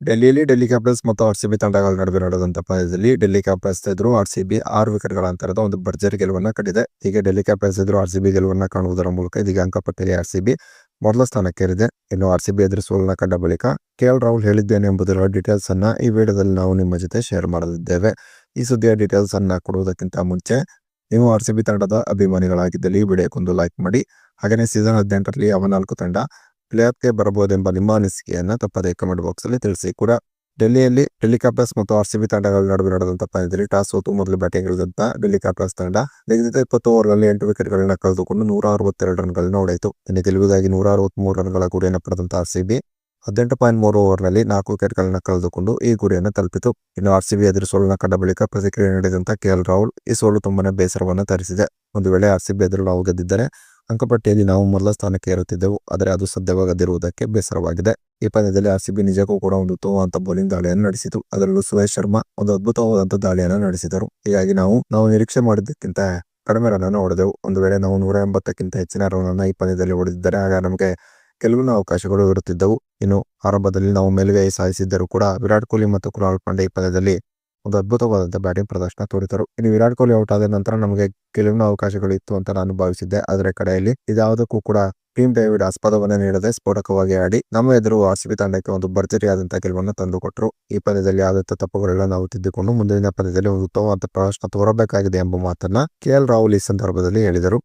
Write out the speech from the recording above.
ಡೆಲ್ಲಿಯಲ್ಲಿ Delhi capitals ಮತ್ತು RCB ತಂಡಗಳ ನಡುವೆ ನಡೆದಂತ ಪಂದ್ಯದಲ್ಲಿ ಡೆಲ್ಲಿ ಕ್ಯಾಪಿಟಲ್ಸ್ ಎದುರು ಆರ್ಸಿಬಿ 6 ವಿಕೆಟ್ಗಳ ಅಂತರದ ಒಂದು ಭರ್ಜರಿ ಗೆಲುವನ್ನ ಕಂಡಿದೆ. ಹೀಗೆ ಡೆಲ್ಲಿ ಕ್ಯಾಪಿಟಲ್ಸ್ ಎದುರು ಆರ್ಸಿಬಿ ಗೆಲುವನ್ನ ಕಾಣುವುದರ ಮೂಲಕ ಇದೀಗ ಅಂಕಪಟ್ಟಿಯಲ್ಲಿ ಆರ್ಸಿಬಿ ಮೊದಲ ಸ್ಥಾನಕ್ಕೇರಿದೆ. ಇನ್ನು ಆರ್ಸಿಬಿ ಎದುರು ಸೋಲನ್ನ ಕಂಡ ಬಳಿಕ ಕೆಎಲ್ ರಾಹುಲ್ ಹೇಳಿದ್ದೇನೆ ಎಂಬುದರ ಡೀಟೇಲ್ಸ್ ಅನ್ನ ಈ ವಿಡಿಯೋದಲ್ಲಿ ನಾವು ನಿಮ್ಮ ಜೊತೆ ಶೇರ್ ಮಾಡಲಿದ್ದೇವೆ. ಈ ಸುದ್ದಿಯ ಡೀಟೇಲ್ಸ್ ಅನ್ನ ಕೊಡುವುದಕ್ಕಿಂತ ಮುಂಚೆ ನೀವು ಆರ್ಸಿಬಿ ತಂಡದ ಅಭಿಮಾನಿಗಳಾಗಿದ್ದಲ್ಲಿ ಈ ವಿಡಿಯೋಕ್ಕೊಂದು ಲೈಕ್ ಮಾಡಿ. ಹಾಗೆಯೇ ಸೀಸನ್ 18ರಲ್ಲಿ ಯಾವ 4 ತಂಡ ಪ್ಲೇ ಆಫ್ಗೆ ಬರಬಹುದೆಂಬ ನಿಮ್ಮ ಅನಿಸಿಕೆಯನ್ನ ತಪ್ಪದೇ ಕಮೆಂಟ್ ಬಾಕ್ಸ್ ಅಲ್ಲಿ ತಿಳಿಸಿ. ಕೂಡ ಡೆಲ್ಲಿಯಲ್ಲಿ ಡೆಲ್ಲಿ ಕ್ಯಾಪಿಟಲ್ಸ್ ಮತ್ತು ಆರ್ಸಿಬಿ ತಂಡಗಳ ನಡುವೆ ನಡೆದಂತ ಪಂದ್ಯದಲ್ಲಿ ಟಾಸ್ ಸೋತು ಮೊದಲು ಬ್ಯಾಟಿಂಗ್ ಇಳಿದಂತ ಡೆಲ್ಲಿ ಕ್ಯಾಪಿಟಲ್ಸ್ ತಂಡ ನಿಗದಿತ 20 ಓವರ್ಗಳಲ್ಲಿ 8 ವಿಕೆಟ್ಗಳನ್ನ ಕಳೆದುಕೊಂಡು 162 ರನ್ಗಳನ್ನ ಹೊಡೆಯಿತು. ಇನ್ನು ಗೆಲುವಿಗಾಗಿ 163 ರನ್ಗಳ ಗುರಿಯನ್ನು ಪಡೆದಂತ ಆರ್ಸಿಬಿ 18.3 ಓವರ್ನಲ್ಲಿ 4 ವಿಕೆಟ್ಗಳನ್ನ ಕಳೆದುಕೊಂಡು ಈ ಗುರಿಯನ್ನು ತಲುಪಿತು. ಇನ್ನು ಆರ್ಸಿಬಿ ಎದುರು ಸೋಲನ್ನ ಕಂಡ ಬಳಿಕ ಪ್ರತಿಕ್ರಿಯೆ ನೀಡಿದಂತ ಕೆಎಲ್ ರಾಹುಲ್ ಈ ಸೋಲು ತುಂಬಾನೇ ಬೇಸರವನ್ನ ತರಿಸಿದೆ. ಒಂದು ವೇಳೆ ಆರ್ಸಿಬಿ ಎದುರು ನಾವು ಗೆದ್ದಿದ್ದರೆ ಅಂಕಪಟ್ಟಿಯಲ್ಲಿ ನಾವು ಮೊದಲ ಸ್ಥಾನಕ್ಕೆ ಏರುತ್ತಿದ್ದೆವು, ಆದರೆ ಅದು ಸಾಧ್ಯವಾಗದಿರುವುದಕ್ಕೆ ಬೇಸರವಾಗಿದೆ. ಈ ಪಂದ್ಯದಲ್ಲಿ ಆರ್ಸಿಬಿ ನಿಜಕ್ಕೂ ಕೂಡ ಒಂದು ಉತ್ತಮವಾದ ಬೌಲಿಂಗ್ ದಾಳಿಯನ್ನು ನಡೆಸಿತು. ಅದರಲ್ಲೂ ಸುರೇಶ್ ಶರ್ಮಾ ಒಂದು ಅದ್ಭುತವಾದಂತಹ ದಾಳಿಯನ್ನು ನಡೆಸಿದರು. ಹೀಗಾಗಿ ನಾವು ನಿರೀಕ್ಷೆ ಮಾಡಿದ್ದಕ್ಕಿಂತ ಕಡಿಮೆ ರನ್ ಅನ್ನು ಹೊಡೆದೆವು. ಒಂದು ವೇಳೆ ನಾವು 180ಕ್ಕಿಂತ ಹೆಚ್ಚಿನ ರನ್ ಅನ್ನು ಈ ಪಂದ್ಯದಲ್ಲಿ ಹೊಡೆದಿದ್ದರೆ ಆಗ ನಮಗೆ ಗೆಲುವಿನ ಅವಕಾಶಗಳು ಇರುತ್ತಿದ್ದವು. ಇನ್ನು ಆರಂಭದಲ್ಲಿ ನಾವು ಮೇಲುಗೈ ಸಾಧಿಸಿದ್ದರೂ ಕೂಡ ವಿರಾಟ್ ಕೊಹ್ಲಿ ಮತ್ತು ಕೃಣಾಲ್ ಪಾಂಡೆ ಈ ಪಂದ್ಯದಲ್ಲಿ ಒಂದು ಅದ್ಭುತವಾದಂತಹ ಬ್ಯಾಟಿಂಗ್ ಪ್ರದರ್ಶನ ತೋರಿದರು. ಇನ್ನು ವಿರಾಟ್ ಕೊಹ್ಲಿ ಔಟ್ ಆದ ನಂತರ ನಮಗೆ ಗೆಲುವಿನ ಅವಕಾಶಗಳು ಇತ್ತು ಅಂತ ನಾನು ಭಾವಿಸಿದ್ದೆ. ಆದರೆ ಕಡೆಯಲ್ಲಿ ಇದ್ಯಾವುದಕ್ಕೂ ಕೂಡ ಟೀಮ್ ಡೇವಿಡ್ ಆಸ್ಪದವನ್ನ ನೀಡದೆ ಸ್ಫೋಟಕವಾಗಿ ಆಡಿ ನಮ್ಮ ಎದುರು ಆರ್ಸಿಬಿ ತಂಡಕ್ಕೆ ಒಂದು ಭರ್ಜರಿಯಾದಂತಹ ಗೆಲುವನ್ನು ತಂದುಕೊಟ್ಟರು. ಈ ಪಂದ್ಯದಲ್ಲಿ ಆದಂತಹ ತಪ್ಪುಗಳೆಲ್ಲ ನಾವು ತಿದ್ದಿಕೊಂಡು ಮುಂದಿನ ಪಂದ್ಯದಲ್ಲಿ ಒಂದು ಉತ್ತಮವಾದ ಪ್ರದರ್ಶನ ತೋರಬೇಕಾಗಿದೆ ಎಂಬ ಮಾತನ್ನ ಕೆಎಲ್ ರಾಹುಲ್ ಈ ಸಂದರ್ಭದಲ್ಲಿ ಹೇಳಿದರು.